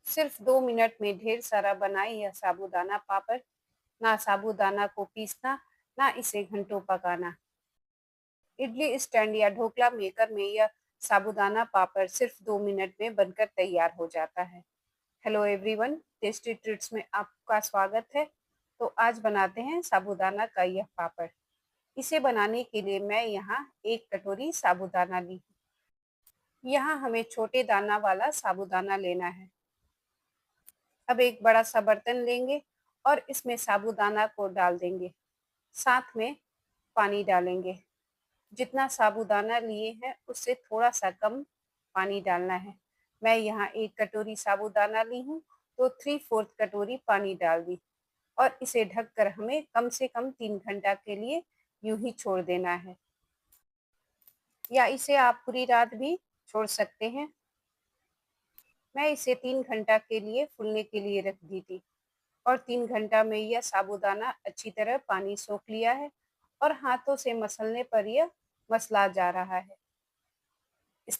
सिर्फ 2 मिनट में ढेर सारा बनाए यह साबूदाना पापड़। ना साबूदाना को पीसना, ना इसे घंटों पकाना। इडली स्टैंड या ढोकला मेकर में यह साबूदाना पापड़ सिर्फ 2 मिनट में बनकर तैयार हो जाता है। हेलो एवरीवन, टेस्टी ट्रीट्स में आपका स्वागत है। तो आज बनाते हैं साबूदाना का यह पापड़। इसे बनाने के लिए मैं यहाँ 1 कटोरी साबूदाना ली हूँ। यहाँ हमें छोटे दाना वाला साबूदाना लेना है। अब एक बड़ा सा बर्तन लेंगे और इसमें साबूदाना को डाल देंगे। साथ में पानी डालेंगे। जितना साबूदाना लिए हैं उससे थोड़ा सा कम पानी डालना है। मैं यहाँ 1 कटोरी साबूदाना ली हूँ तो 3/4 कटोरी पानी डाल दी और इसे ढककर हमें कम से कम 3 घंटा के लिए यूं ही छोड़ देना है, या इसे आप पूरी रात भी छोड़ सकते हैं। मैं इसे 3 घंटा के लिए फूलने के लिए रख दी थी और 3 घंटा में यह साबूदाना अच्छी तरह पानी सोख लिया है और हाथों से मसलने पर यह मसला जा रहा है। इस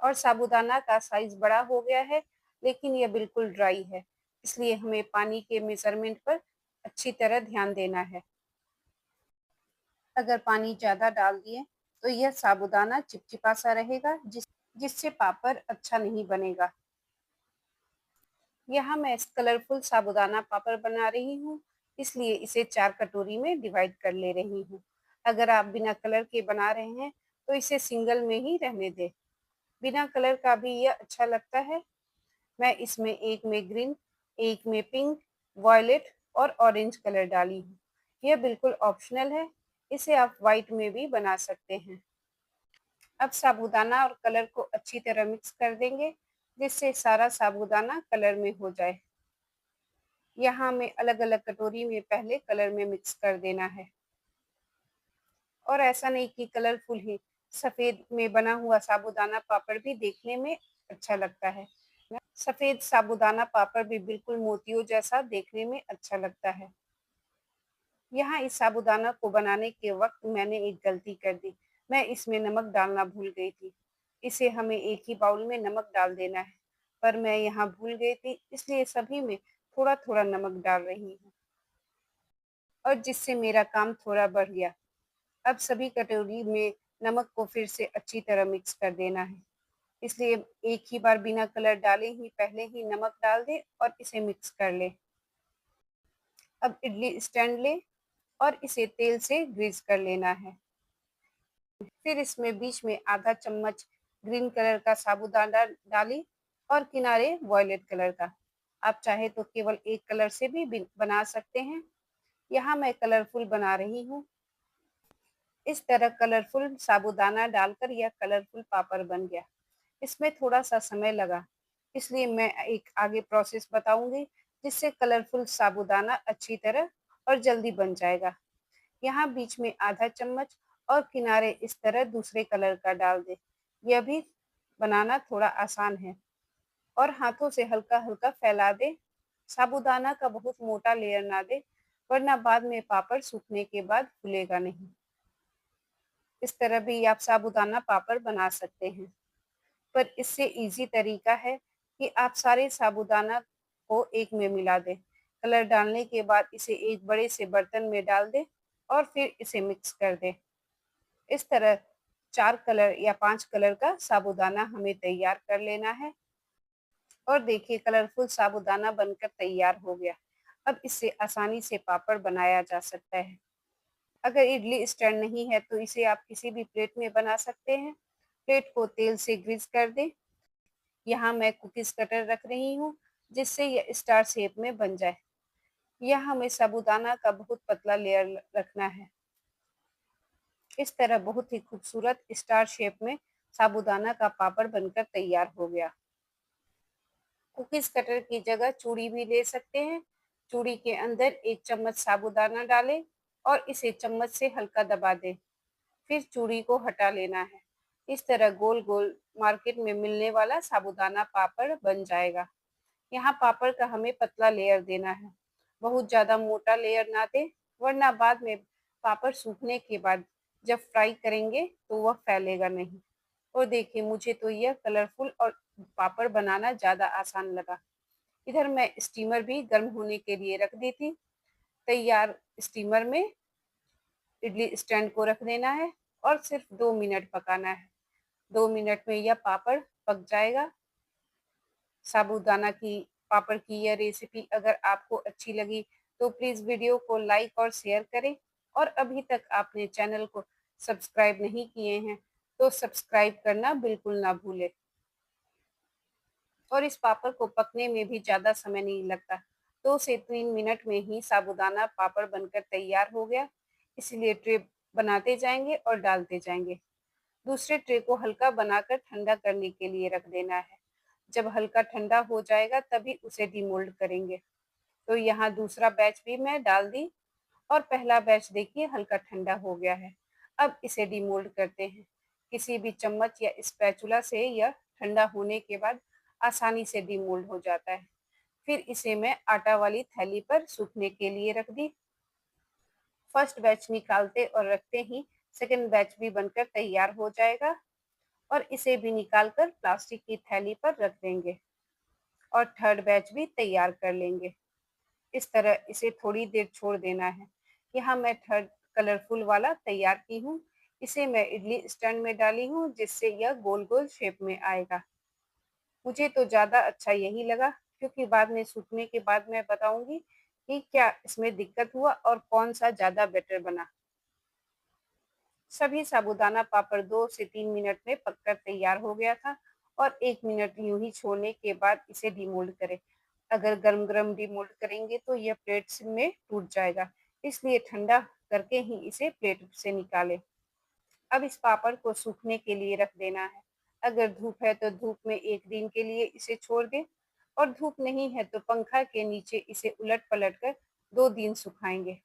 और साबूदाना का साइज बड़ा हो गया है, लेकिन यह बिल्कुल ड्राई है, इसलिए हमें पानी के मेजरमेंट पर अच्छी तरह ध्यान देना है। अगर पानी ज़्यादा डाल दिए तो यह साबूदाना चिपचिपा सा रहेगा, जिससे पापड़ अच्छा नहीं बनेगा। यहाँ मैं इस कलरफुल साबूदाना पापड़ बना रही हूँ, इसलिए इसे 4 कटोरी में डिवाइड कर ले रही हूँ। अगर आप बिना कलर के बना रहे हैं तो इसे सिंगल में ही रहने दें। बिना कलर का भी यह अच्छा लगता है। मैं इसमें एक में ग्रीन, एक में पिंक, वॉयलेट और ऑरेंज कलर डाली हूँ। यह बिल्कुल ऑप्शनल है, इसे आप वाइट में भी बना सकते हैं। अब साबूदाना और कलर को अच्छी तरह मिक्स कर देंगे, जिससे सारा साबूदाना कलर में हो जाए। यहाँ हमें अलग-अलग कटोरी में पहले कलर में मिक्स कर देना है। और ऐसा नहीं कि कलरफुल ही, सफ़ेद में बना हुआ साबूदाना पापड़ भी देखने में अच्छा लगता है। सफ़ेद साबूदाना पापड़ भी बिल्कुल मोतियों जैसा देखने में अच्छा लगता है। यहाँ इस साबूदाना को बनाने के वक़्त मैंने एक गलती कर दी। मैं इसमें नमक डालना भूल गई थी। इसे हमें एक ही बाउल में नमक डाल देना है, पर मैं यहाँ भूल गई थी, इसलिए सभी में थोड़ा-थोड़ा नमक डाल रही हूँ और जिससे मेरा काम थोड़ा बढ़ गया। अब सभी कटोरी में नमक को फिर से अच्छी तरह मिक्स कर देना है, इसलिए एक ही बार बिना कलर डाले ही पहले ही नमक डाल दें और इसे मिक्स कर लें। अब इडली स्टैंड लें और इसे तेल से ग्रीस कर लेना है। फिर इसमें बीच में आधा चम्मच ग्रीन कलर का साबूदाना डालें और किनारे वॉयलेट कलर का। आप चाहे तो केवल एक कलर से भी बना सकते हैं। यहाँ मैं कलरफुल बना रही हूँ। इस तरह कलरफुल साबूदाना डालकर यह कलरफुल पापड़ बन गया। इसमें थोड़ा सा समय लगा, इसलिए मैं एक आगे प्रोसेस बताऊंगी, जिससे कलरफुल साबूदाना अच्छी तरह और जल्दी बन जाएगा। यहाँ बीच में आधा चम्मच और किनारे इस तरह दूसरे कलर का डाल दें। यह भी बनाना थोड़ा आसान है और हाथों से हल्का-हल्का फैला दें। साबूदाना का बहुत मोटा लेयर ना दें, वरना बाद में पापड़ सूखने के बाद फूलेगा नहीं। इस तरह भी आप साबूदाना पापड़ बना सकते हैं, पर इससे इजी तरीका है कि आप सारे साबूदाना को एक में मिला दें। कलर डालने के बाद इसे एक बड़े से बर्तन में डाल दें और फिर इसे मिक्स कर दें। इस तरह 4 कलर या 5 कलर का साबूदाना हमें तैयार कर लेना है और देखिए कलरफुल साबूदाना बनकर तैयार हो गया। अब इससे आसानी से पापड़ बनाया जा सकता है। अगर इडली स्टैंड नहीं है तो इसे आप किसी भी प्लेट में बना सकते हैं। प्लेट को तेल से ग्रीस कर दें। यहाँ मैं कुकीज़ कटर रख रही हूँ, जिससे यह स्टार शेप में बन जाए। यहाँ हमें साबूदाना का बहुत पतला लेयर रखना है। इस तरह बहुत ही खूबसूरत स्टार शेप में साबूदाना का पापड़ बनकर तैयार हो गया। कुकीज़ कटर की जगह चूड़ी भी ले सकते हैं। चूड़ी के अंदर 1 चम्मच साबूदाना डालें और इसे चम्मच से हल्का दबा दें। फिर चूड़ी को हटा लेना है। इस तरह गोल-गोल मार्केट में मिलने वाला साबूदाना पापड़ बन जाएगा। यहाँ पापड़ का हमें पतला लेयर देना है। बहुत ज़्यादा मोटा लेयर ना दें, वरना बाद में पापड़ सूखने के बाद जब फ्राई करेंगे तो वह फैलेगा नहीं। और देखिए मुझे तो यह कलरफुल और पापड़ बनाना ज़्यादा आसान लगा। इधर मैं स्टीमर भी गर्म होने के लिए रख दी थी। तैयार स्टीमर में इडली स्टैंड को रख देना है और सिर्फ 2 मिनट पकाना है। 2 मिनट में यह पापड़ पक जाएगा। साबूदाना की पापड़ की यह रेसिपी अगर आपको अच्छी लगी तो प्लीज़ वीडियो को लाइक और शेयर करें, और अभी तक आपने चैनल को सब्सक्राइब नहीं किए हैं तो सब्सक्राइब करना बिल्कुल ना भूलें। और इस पापड़ को पकने में भी ज़्यादा समय नहीं लगता। 2 से 3 मिनट में ही साबूदाना पापड़ बनकर तैयार हो गया। इसलिए ट्रे बनाते जाएंगे और डालते जाएंगे। दूसरे ट्रे को हल्का बनाकर ठंडा करने के लिए रख देना है। जब हल्का ठंडा हो जाएगा तभी उसे डीमोल्ड करेंगे। तो यहाँ दूसरा बैच भी मैं डाल दी और पहला बैच देखिए हल्का ठंडा हो गया है। अब इसे डीमोल्ड करते हैं। किसी भी चम्मच या स्पैचुला से यह ठंडा होने के बाद आसानी से डीमोल्ड हो जाता है। फिर इसे मैं आटा वाली थैली पर सूखने के लिए रख दी। फर्स्ट बैच निकालते और रखते ही सेकंड बैच भी बनकर तैयार हो जाएगा, और इसे भी निकालकर प्लास्टिक की थैली पर रख देंगे और थर्ड बैच भी तैयार कर लेंगे। इस तरह इसे थोड़ी देर छोड़ देना है। यहाँ मैं थर्ड कलरफुल वाला तैयार की हूँ। इसे मैं इडली स्टैंड में डाली हूँ जिससे यह गोल गोल शेप में आएगा। मुझे तो ज़्यादा अच्छा यही लगा, क्योंकि बाद में सूखने के बाद मैं बताऊंगी कि क्या इसमें दिक्कत हुआ और कौन सा ज़्यादा बेटर बना। सभी साबूदाना पापड़ 2 से 3 मिनट में पककर तैयार हो गया था, और 1 मिनट यूं ही छोड़ने के बाद इसे डीमोल्ड करें। अगर गरम गरम डीमोल्ड करेंगे तो यह प्लेट में टूट जाएगा, इसलिए ठंडा करके ही इसे प्लेट से निकालें। अब इस पापड़ को सूखने के लिए रख देना है। अगर धूप है तो धूप में 1 दिन के लिए इसे छोड़ दें, और धूप नहीं है तो पंखा के नीचे इसे उलट पलट कर 2 दिन सुखाएंगे।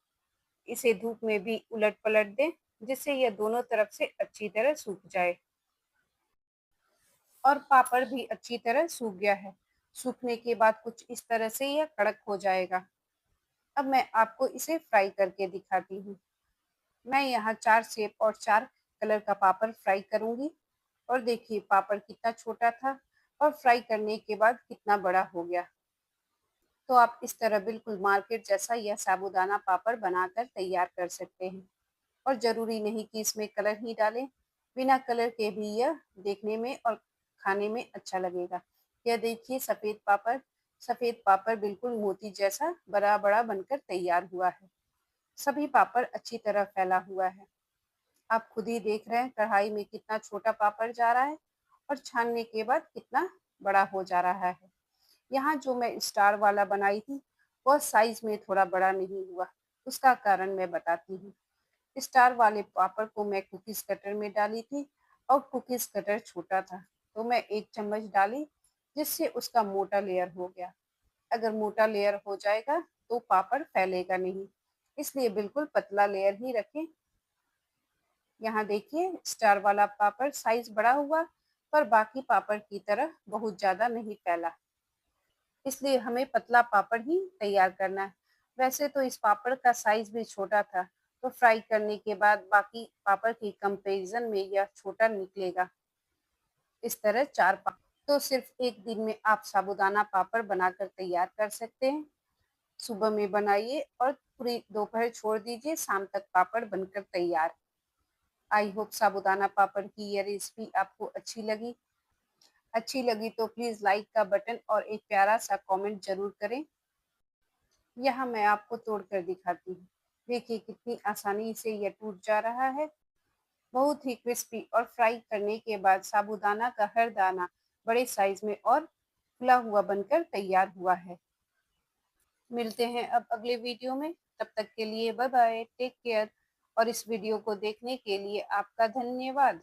इसे धूप में भी उलट पलट दें जिससे यह दोनों तरफ से अच्छी तरह सूख जाए। और पापड़ भी अच्छी तरह सूख गया है। सूखने के बाद कुछ इस तरह से यह कड़क हो जाएगा। अब मैं आपको इसे फ्राई करके दिखाती हूँ। मैं यहाँ 4 शेप और 4 कलर का पापड़ फ्राई करूंगी। और देखिए पापड़ कितना छोटा था और फ्राई करने के बाद कितना बड़ा हो गया। तो आप इस तरह बिल्कुल मार्केट जैसा यह साबूदाना पापड़ बनाकर तैयार कर सकते हैं। और ज़रूरी नहीं कि इसमें कलर ही डालें, बिना कलर के भी यह देखने में और खाने में अच्छा लगेगा। यह देखिए सफ़ेद पापड़ बिल्कुल मोती जैसा बड़ा-बड़ा बनकर तैयार हुआ है। सभी पापड़ अच्छी तरह फैला हुआ है। आप खुद ही देख रहे हैं कढ़ाई में कितना छोटा पापड़ जा रहा है और छानने के बाद कितना बड़ा हो जा रहा है। यहाँ जो मैं स्टार वाला बनाई थी वह साइज में थोड़ा बड़ा नहीं हुआ, उसका कारण मैं बताती हूँ। स्टार वाले पापड़ को मैं कुकीज कटर में डाली थी और कुकीज कटर छोटा था, तो मैं 1 चम्मच डाली जिससे उसका मोटा लेयर हो गया। अगर मोटा लेयर हो जाएगा तो पापड़ फैलेगा नहीं, इसलिए बिल्कुल पतला लेयर ही रखें। यहाँ देखिए स्टार वाला पापड़ साइज बड़ा हुआ, पर बाकी पापड़ की तरह बहुत ज्यादा नहीं फैला, इसलिए हमें पतला पापड़ ही तैयार करना है। वैसे तो इस पापड़ का साइज भी छोटा था, तो फ्राई करने के बाद बाकी पापड़ की कंपैरिजन में यह छोटा निकलेगा। इस तरह 4 पापड़ तो सिर्फ 1 दिन में आप साबूदाना पापड़ बनाकर तैयार कर सकते हैं। सुबह में बनाइए और पूरी दोपहर छोड़ दीजिए, शाम तक पापड़ बनकर तैयार। आई होप साबूदाना पापड़ की यह रेसिपी आपको अच्छी लगी तो प्लीज़ लाइक का बटन और एक प्यारा सा कमेंट ज़रूर करें। यहाँ मैं आपको तोड़ कर दिखाती हूँ। देखिए कितनी आसानी से यह टूट जा रहा है। बहुत ही क्रिस्पी, और फ्राई करने के बाद साबूदाना का हर दाना बड़े साइज में और फुला हुआ बनकर तैयार हुआ है। मिलते हैं अब अगले वीडियो में। तब तक के लिए बाय बाय, टेक केयर। और इस वीडियो को देखने के लिए आपका धन्यवाद।